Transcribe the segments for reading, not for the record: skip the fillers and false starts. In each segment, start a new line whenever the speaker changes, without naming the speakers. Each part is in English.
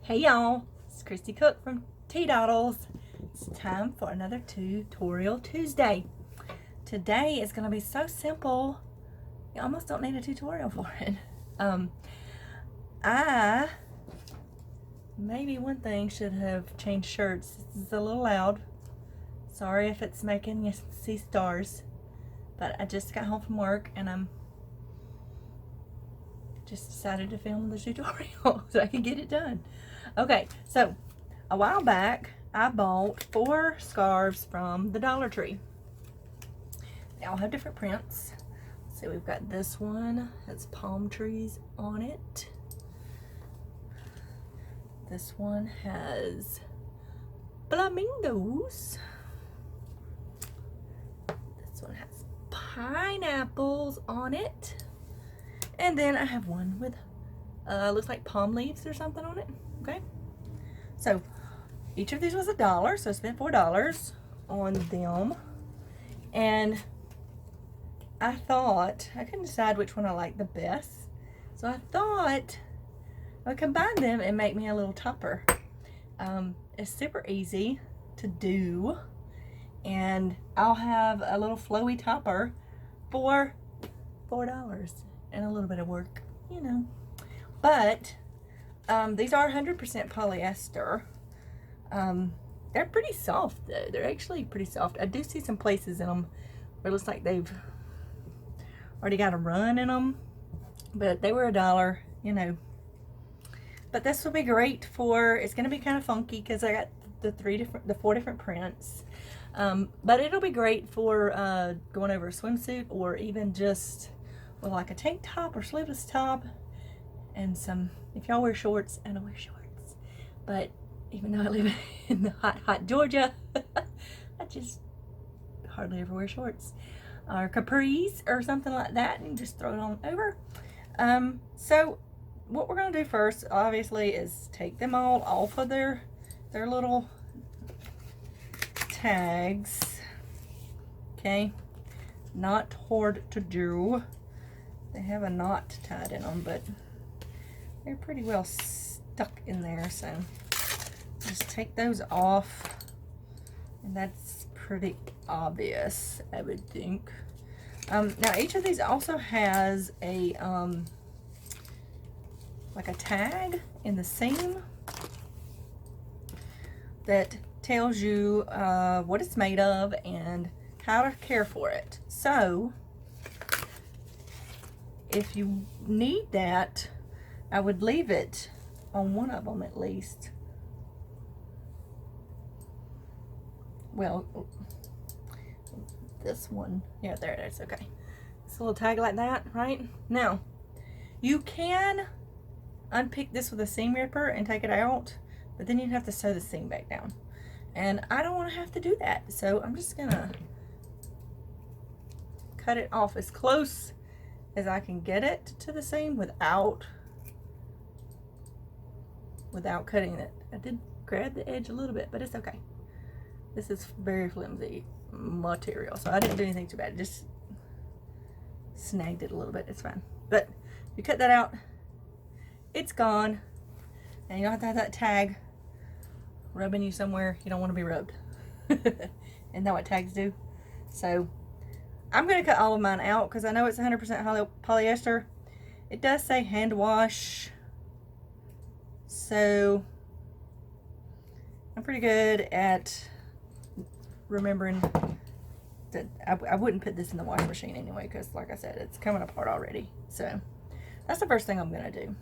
Hey y'all, it's Christy Cook from Teadoddles. It's time for another Tutorial Tuesday. Today is going to be so simple, you almost don't need a tutorial for it. Maybe one thing should have changed shirts. This is a little loud. Sorry if it's making you see stars, but I just got home from work and I'm just decided to film the tutorial so I can get it done. Okay, so a while back I bought 4 scarves from the Dollar Tree. They all have different prints. So we've got this one, has palm trees on it. This one has flamingos. This one has pineapples on it. And then I have one with looks like palm leaves or something on it. Okay, so each of these was $1, so I spent $4 on them. And I thought I couldn't decide which one I liked the best, so I thought I would combine them and make me a little topper. It's super easy to do, and I'll have a little flowy topper for $4 and a little bit of work, you know. But these are 100% polyester. They're pretty soft though. They're actually pretty soft. I do see some places in them where it looks like they've already got a run in them, but they were $1, you know. But this will be great for, it's going to be kind of funky because I got the 4 different prints. But it'll be great for going over a swimsuit, or even just with like a tank top or sleeveless top and some, if y'all wear shorts, I don't wear shorts, but even though I live in the hot Georgia, I just hardly ever wear shorts, or capris or something like that, and just throw it on over. So what we're going to do first, obviously, is take them all off of their little tags. Okay, not hard to do. They have a knot tied in them, but they're pretty well stuck in there, so just take those off, and that's pretty obvious, I would think. Now each of these also has a like a tag in the seam that tells you what it's made of and how to care for it. So if you need that, I would leave it on one of them at least. Well, this one, yeah, there it is. Okay, it's a little tag like that, right? Now, you can unpick this with a seam ripper and take it out, but then you'd have to sew the seam back down, and I don't want to have to do that, so I'm just gonna cut it off as close as I can get it to the seam without cutting it. I did grab the edge a little bit, but it's okay. This is very flimsy material, so I didn't do anything too bad. Just snagged it a little bit. It's fine. But you cut that out, it's gone, and you don't have to have that tag rubbing you somewhere you don't want to be rubbed. And know what tags do. So I'm going to cut all of mine out because I know it's 100% polyester. It does say hand wash, so I'm pretty good at remembering that I wouldn't put this in the washing machine anyway, because like I said, it's coming apart already. So that's the first thing I'm going to do.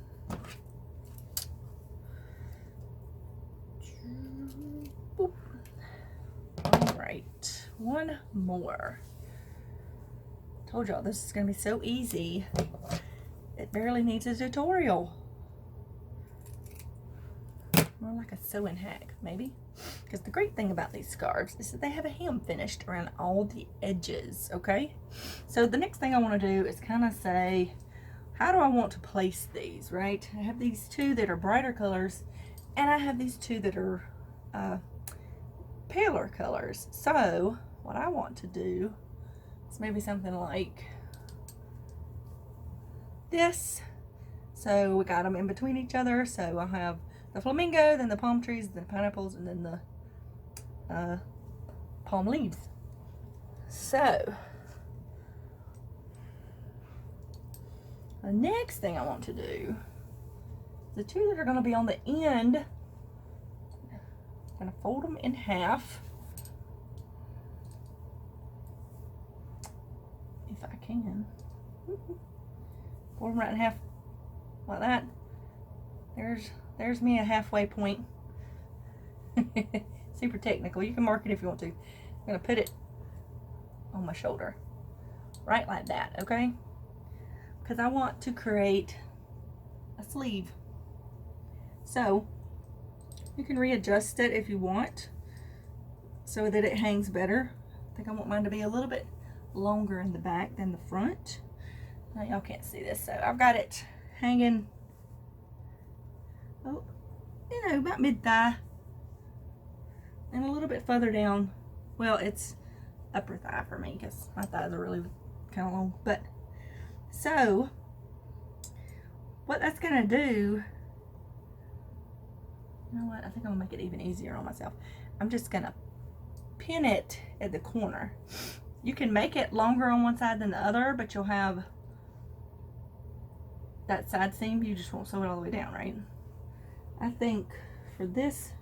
All right, one more. Told y'all this is going to be so easy, it barely needs a tutorial. More like a sewing hack, maybe. Because the great thing about these scarves is that they have a hem finished around all the edges, okay? So the next thing I want to do is kind of say, how do I want to place these, right? I have these 2 that are brighter colors, and I have these 2 that are paler colors. So what I want to do is maybe something like this. So we got them in between each other. So I have the flamingo, then the palm trees, then the pineapples, and then the palm leaves. So the next thing I want to do, the two that are going to be on the end, I'm going to fold them in half. If I can. Fold them right in half like that. There's me a halfway point. Super technical. You can mark it if you want to. I'm going to put it on my shoulder. Right like that, okay? Because I want to create a sleeve. So, you can readjust it if you want so that it hangs better. I think I want mine to be a little bit longer in the back than the front. Now, y'all can't see this, so I've got it hanging, oh, you know, about mid-thigh. And a little bit further down, well, it's upper thigh for me because my thighs are really kind of long. But so what that's gonna do, you know what, I think I'm gonna make it even easier on myself. I'm just gonna pin it at the corner. You can make it longer on one side than the other, but you'll have that side seam. You just won't sew it all the way down, right? I think for this,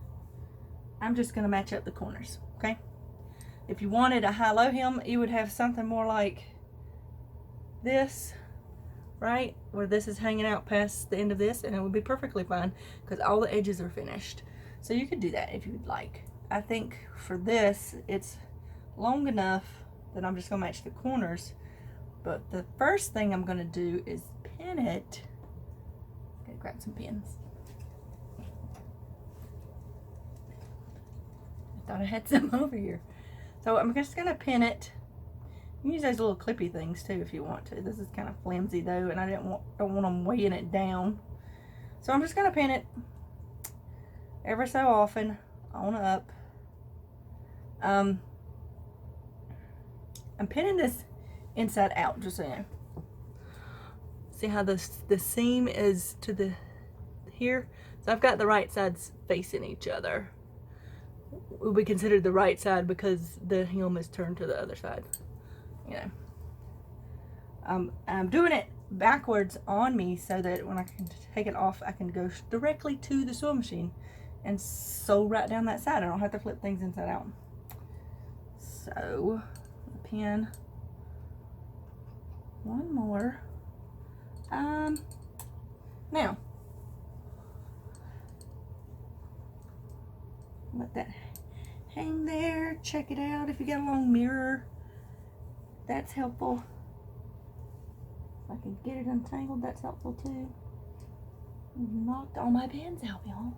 I'm just gonna match up the corners, okay? If you wanted a high-low hem, you would have something more like this, right? Where this is hanging out past the end of this, and it would be perfectly fine because all the edges are finished. So you could do that if you would like. I think for this, it's long enough that I'm just gonna match the corners. But the first thing I'm gonna do is pin it. Okay, grab some pins. I thought I had some over here. So I'm just gonna pin it. You can use those little clippy things too if you want to. This is kind of flimsy though, and I don't want them weighing it down. So I'm just gonna pin it ever so often on up. I'm pinning this inside out, just so you know. See how the seam is to the here? So I've got the right sides facing each other. Will be considered the right side because the hem is turned to the other side. You know. I'm doing it backwards on me so that when I can take it off, I can go directly to the sewing machine and sew right down that side. I don't have to flip things inside out. So, pin one more. Now, let that hang there. Check it out. If you got a long mirror, that's helpful. If I can get it untangled, that's helpful too. Knocked all my pins out, y'all.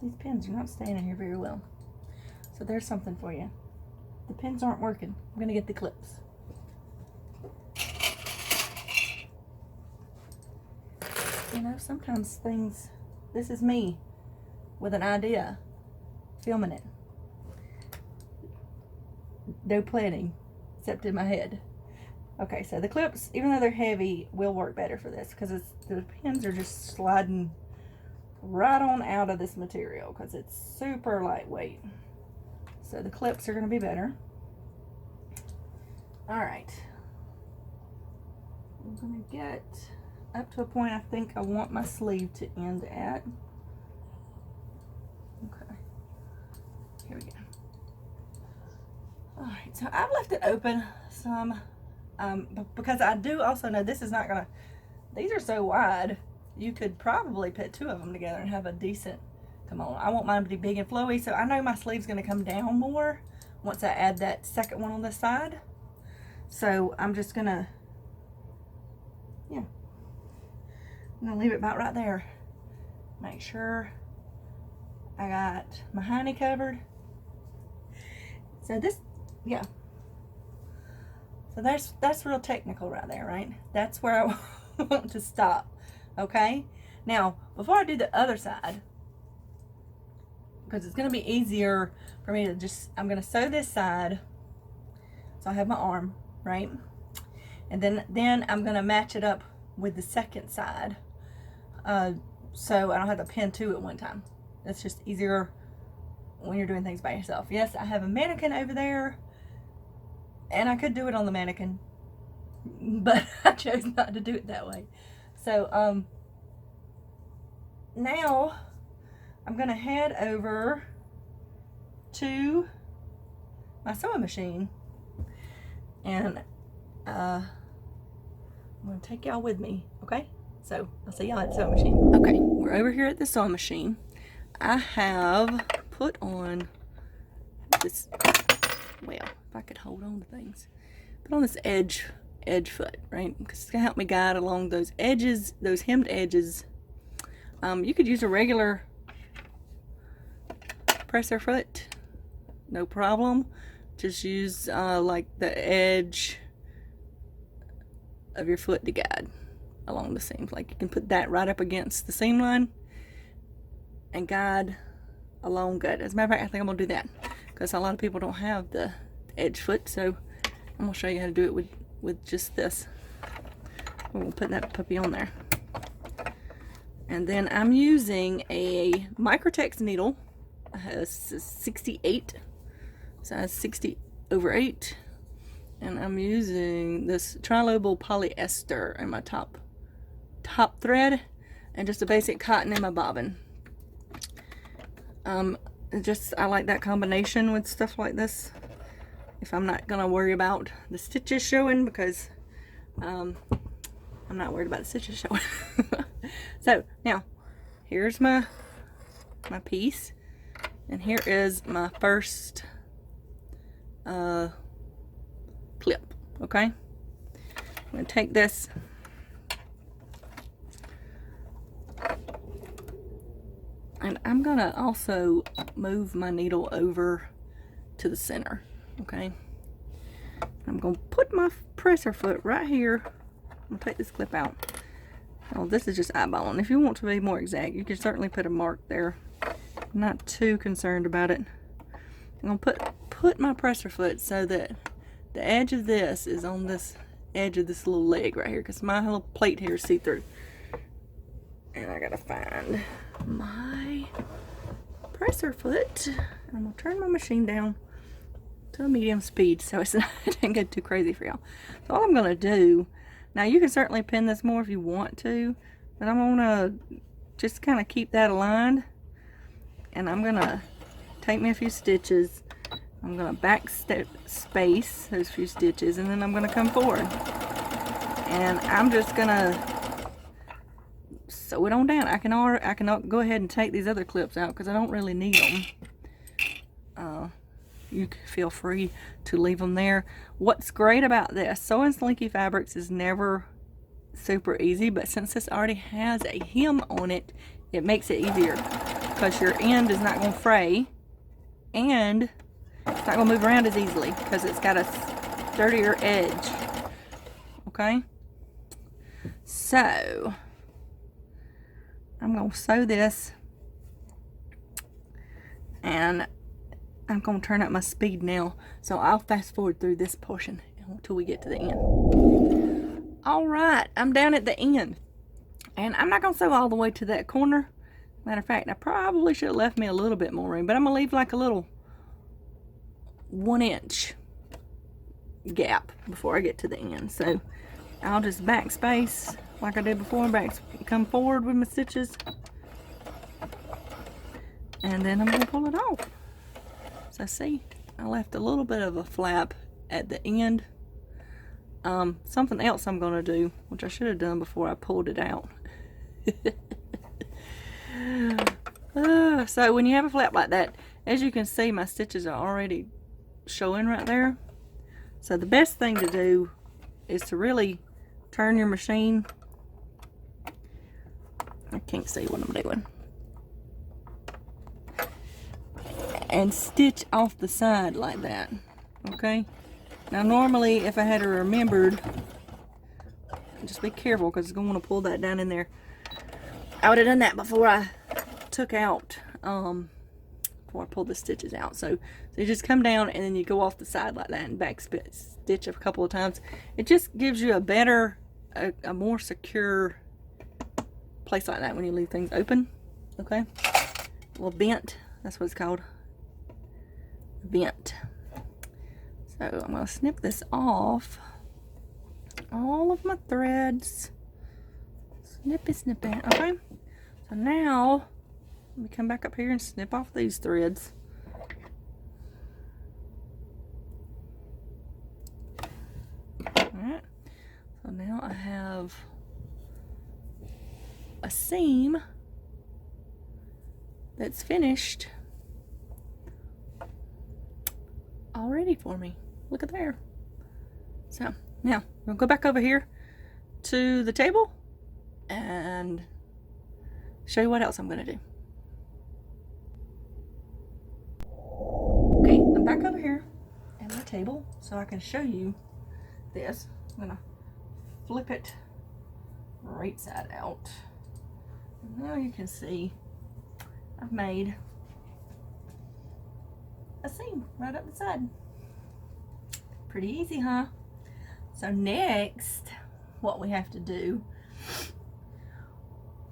These pins are not staying in here very well. So there's something for you. The pins aren't working. I'm gonna get the clips. You know, sometimes things, this is me with an idea, filming it. No planning, except in my head. Okay, so the clips, even though they're heavy, will work better for this because the pins are just sliding right on out of this material because it's super lightweight. So the clips are going to be better. All right. I'm going to get up to a point I think I want my sleeve to end at. Okay. Here we go. All right, so I've left it open some because I do also know this is not going to, these are so wide, you could probably put two of them together and have a decent kimono. I want mine to be big and flowy, so I know my sleeve's going to come down more once I add that second one on this side. So I'm just going to, yeah, I'm going to leave it about right there. Make sure I got my hiney covered. So this, yeah. So that's real technical right there, right? That's where I want to stop. Okay? Now, before I do the other side, because it's going to be easier for me to just, I'm going to sew this side. So I have my arm, right? And then I'm going to match it up with the second side. So I don't have to pin two at one time. That's just easier when you're doing things by yourself. Yes, I have a mannequin over there, and I could do it on the mannequin, but I chose not to do it that way. So now I'm gonna head over to my sewing machine, and I'm gonna take y'all with me, okay? So I'll see y'all at the sewing machine. Okay, we're over here at the sewing machine. I have put on this, well, if I could hold on to things, put on this edge foot, right? Because it's gonna help me guide along those edges, those hemmed edges. You could use a regular presser foot, no problem. Just use like the edge of your foot to guide along the seams. Like you can put that right up against the seam line and guide along good. As a matter of fact, I think I'm gonna do that because a lot of people don't have the edge foot, so I'm gonna show you how to do it with just this. We'll put that puppy on there. And then I'm using a Microtex needle, 68, size 60/8, and I'm using this trilobal polyester in my top thread, and just a basic cotton in my bobbin. I like that combination with stuff like this, if I'm not gonna worry about the stitches showing, because I'm not worried about the stitches showing. So now here's my piece, and here is my first clip. Okay, I'm gonna take this and I'm gonna also move my needle over to the center. Okay, I'm gonna put my presser foot right here. I'm gonna take this clip out. Oh, this is just eyeballing. If you want to be more exact, you can certainly put a mark there. I'm not too concerned about it. I'm gonna put my presser foot so that the edge of this is on this edge of this little leg right here, because my little plate here is see-through. And I gotta find my presser foot. I'm gonna turn my machine down to a medium speed so it doesn't get too crazy for y'all. So all I'm gonna do, now you can certainly pin this more if you want to, but I'm gonna just kind of keep that aligned, and I'm gonna take me a few stitches. I'm gonna back space those few stitches, and then I'm gonna come forward, and I'm just gonna sew it on down. I can go ahead and take these other clips out because I don't really need them. You can feel free to leave them there. What's great about this, sewing slinky fabrics is never super easy, but since this already has a hem on it, it makes it easier because your end is not going to fray, and it's not going to move around as easily because it's got a sturdier edge. Okay, so I'm going to sew this, and I'm going to turn up my speed now, so I'll fast forward through this portion until we get to the end. Alright, I'm down at the end, and I'm not going to sew all the way to that corner. Matter of fact, I probably should have left me a little bit more room, but I'm going to leave like a little 1-inch gap before I get to the end. So I'll just backspace like I did before, come forward with my stitches, and then I'm going to pull it off. So see, I left a little bit of a flap at the end. Something else I'm going to do, which I should have done before I pulled it out. So when you have a flap like that, as you can see, my stitches are already showing right there. So the best thing to do is to really turn your machine. I can't see what I'm doing. And stitch off the side like that. Okay, now normally if I had remembered, just be careful because it's going to want to pull that down in there. I would have done that before I took out before I pull the stitches out. So you just come down and then you go off the side like that and back stitch a couple of times. It just gives you a better, a more secure place like that when you leave things open. Okay, well, vent, that's what it's called, vent. So I'm going to snip this off, all of my threads, snippy snip it. Okay, so now let me come back up here and snip off these threads. Alright, so now I have a seam that's finished all ready for me. Look at there. So now I'll go back over here to the table and show you what else I'm going to do. Okay, I'm back over here at my table so I can show you this. I'm going to flip it right side out. And now you can see I've made a seam right up the side. Pretty easy, huh? So next, what we have to do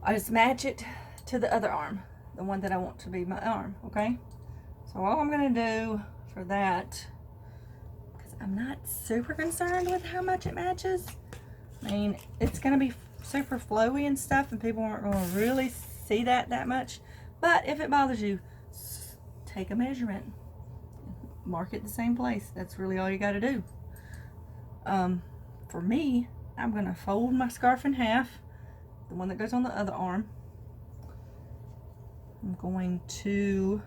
is match it to the other arm, the one that I want to be my arm, okay? So all I'm gonna do for that, because I'm not super concerned with how much it matches. I mean, it's gonna be super flowy and stuff and people aren't gonna really see that much. But if it bothers you, take a measurement, mark it the same place. That's really all you got to do. For me, I'm going to fold my scarf in half, the one that goes on the other arm. I'm going to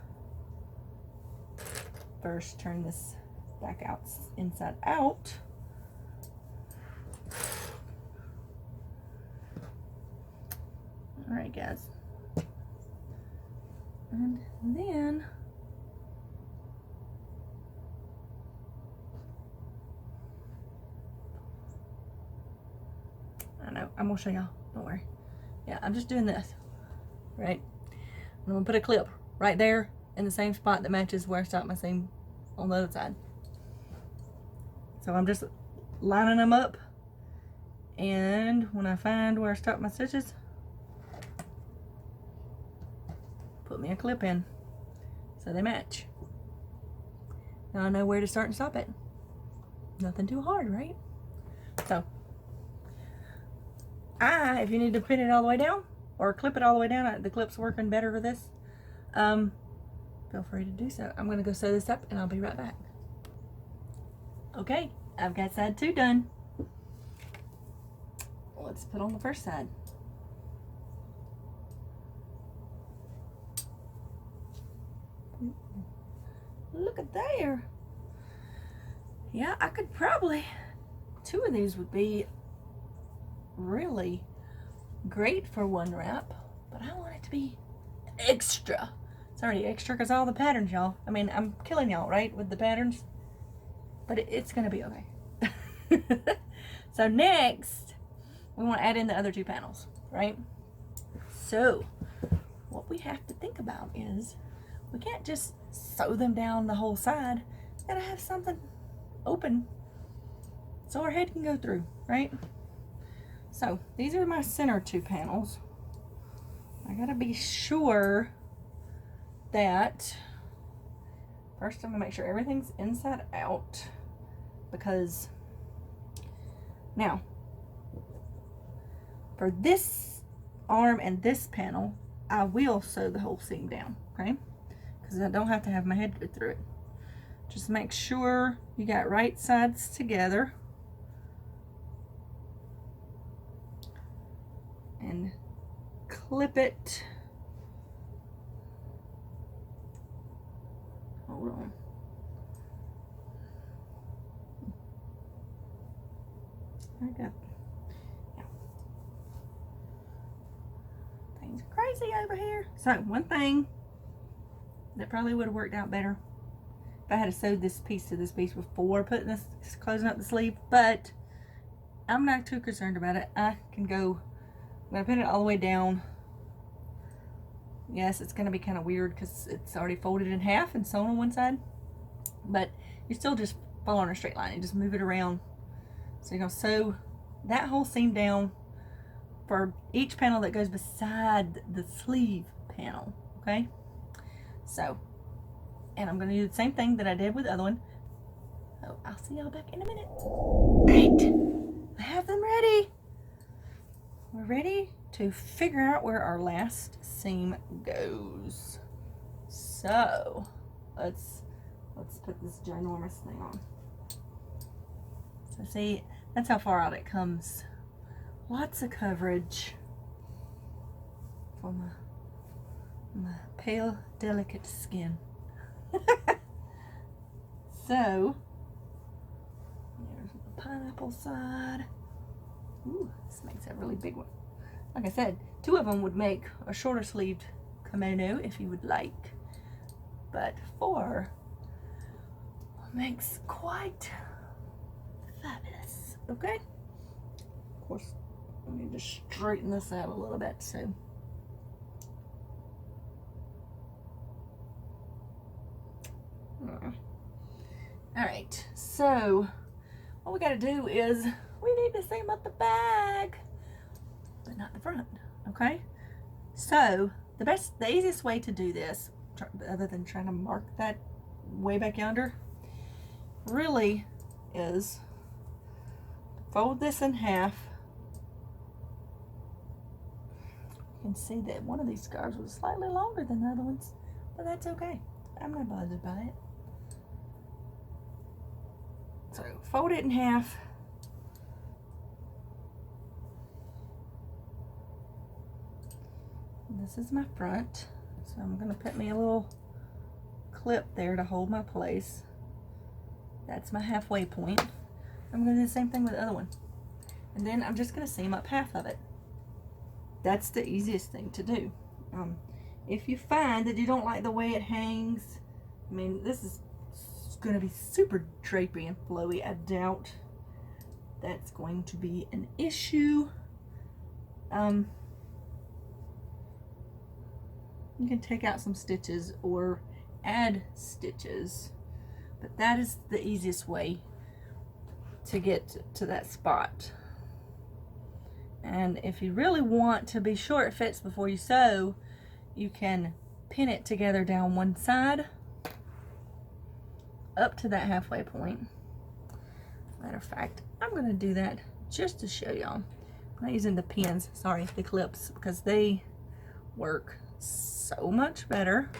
first turn this back out, inside out. All right, guys. And then I know, I'm gonna show y'all, don't worry. Yeah, I'm just doing this, right? I'm gonna put a clip right there in the same spot that matches where I stopped my seam on the other side. So I'm just lining them up, and when I find where I stopped my stitches, put me a clip in so they match. Now I know where to start and stop it. Nothing too hard, right? So if you need to pin it all the way down or clip it all the way down, the clip's working better for this, feel free to do so. I'm gonna go sew this up and I'll be right back. Okay, I've got side 2 done. Let's put on the first side. Look at there. Yeah, I could probably, 2 of these would be really great for one wrap, but I want it to be extra. It's already extra because all the patterns, y'all. I mean, I'm killing y'all, right, with the patterns, but it's gonna be okay. So next, we want to add in the other 2 panels, right? So what we have to think about is we can't just sew them down the whole side. Gotta have something open so our head can go through, right? So these are my center 2 panels. I gotta be sure that first I'm gonna make sure everything's inside out, because now for this arm and this panel I will sew the whole seam down, okay? Because I don't have to have my head go through it. Just make sure you got right sides together and clip it. Hold on. I got, yeah. Things are crazy over here. So one thing that probably would have worked out better if I had sewed this piece to this piece before putting this, closing up the sleeve, but I'm not too concerned about it. I can go, I'm gonna pin it all the way down Yes, it's going to be kind of weird because it's already folded in half and sewn on one side, but you're still just following a straight line and just move it around. So you're going to sew that whole seam down for each panel that goes beside the sleeve panel, okay? So, and I'm going to do the same thing that I did with the other one. So I'll see y'all back in a minute. Right, I have them ready. We're ready to figure out where our last seam goes. So let's put this ginormous thing on. So see, that's how far out it comes. Lots of coverage for my pale, delicate skin. So there's the pineapple side. Ooh, this makes a really big one. Like I said, 2 of them would make a shorter sleeved kimono if you would like, but 4 makes quite fabulous. Okay, of course, let me just straighten this out a little bit. So all right, so what we got to do is we need to seam up the back, but not the front. Okay, so the easiest way to do this, other than trying to mark that way back yonder, really is fold this in half. You can see that one of these scarves was slightly longer than the other ones, but that's okay. I'm not bothered by it. So fold it in half. This is my front, so I'm going to put me a little clip there to hold my place. That's my halfway point. I'm going to do the same thing with the other one, and then I'm just going to seam up half of it. That's the easiest thing to do. If you find that you don't like the way it hangs, I mean, this is going to be super drapey and flowy. I doubt that's going to be an issue. You can take out some stitches or add stitches, but that is the easiest way to get to that spot. And if you really want to be sure it fits before you sew, you can pin it together down one side up to that halfway point. Matter of fact, I'm going to do that just to show y'all. I'm not using the pins, sorry, the clips, because they work so much better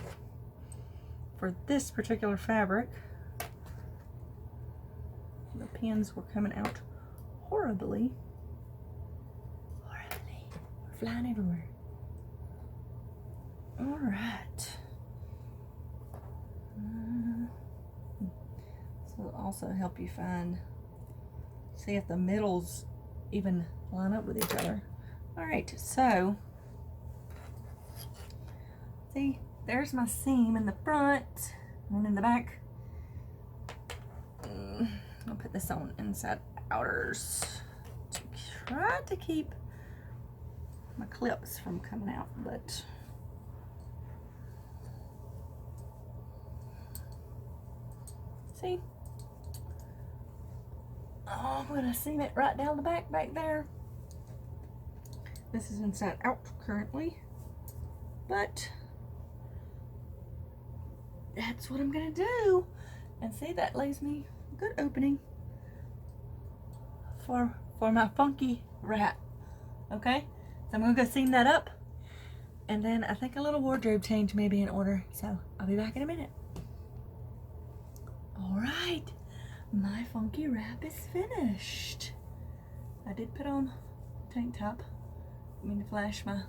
for this particular fabric. The pins were coming out horribly. We're flying everywhere. All right. So it'll also help you see if the middles even line up with each other. All right, so see, there's my seam in the front and in the back. I'll put this on inside outers to try to keep my clips from coming out, but see, I'm gonna seam it right down the back there. This is inside out currently, but that's what I'm gonna do. And see, that leaves me a good opening for my funky wrap. Okay, so I'm gonna go seam that up, and then I think a little wardrobe change may be in order, so I'll be back in a minute. All right, my funky wrap is finished. I did put on a tank top. I mean to flash my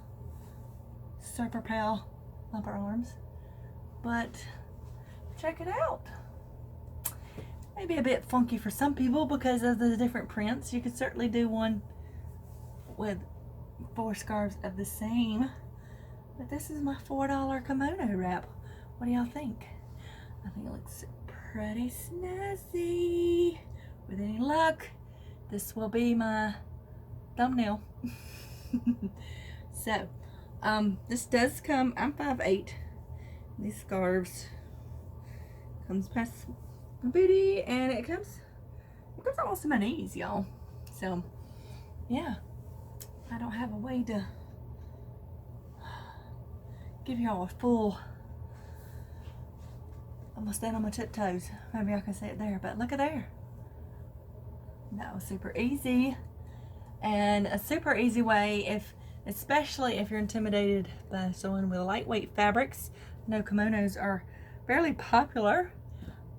super pal upper arms, but check it out. Maybe a bit funky for some people because of the different prints. You could certainly do one with 4 scarves of the same, but this is my $4 kimono wrap. What do y'all think? I think it looks pretty snazzy. With any luck, this will be my thumbnail. So This does come, I'm 5'8". These scarves comes past my booty, and it comes almost to my knees, y'all. So yeah, I don't have a way to give y'all a full. I'm gonna stand on my tiptoes. Maybe I can see it there, but look at there. That was super easy. And a super easy way, especially if you're intimidated by sewing with lightweight fabrics. I know kimonos are fairly popular.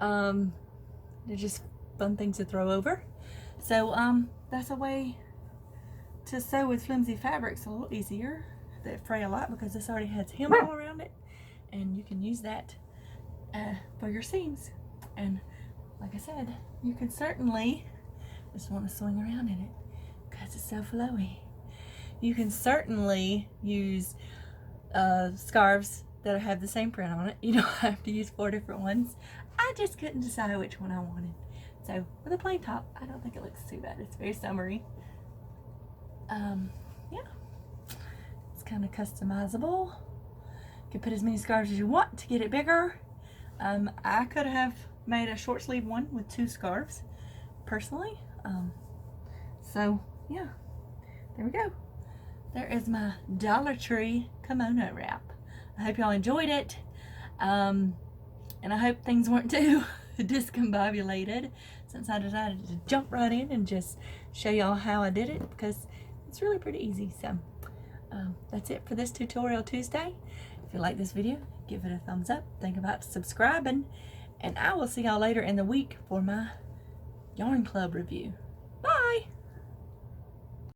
They're just fun things to throw over. So that's a way to sew with flimsy fabrics a little easier. They fray a lot because this already has hem all around it, and you can use that for your seams. And like I said, you can certainly just want to swing around in it because it's so flowy. You can certainly use scarves that have the same print on it. You don't have to use 4 different ones. I just couldn't decide which one I wanted. So with a plain top, I don't think it looks too bad. It's very summery. Yeah, it's kind of customizable. You can put as many scarves as you want to get it bigger. I could have made a short sleeve one with 2 scarves personally. So yeah, there we go. There is my Dollar Tree kimono wrap. I hope y'all enjoyed it. And I hope things weren't too discombobulated, since I decided to jump right in and just show y'all how I did it, because it's really pretty easy. So that's it for this Tutorial Tuesday. If you like this video, give it a thumbs up. Think about subscribing, and I will see y'all later in the week for my yarn club review.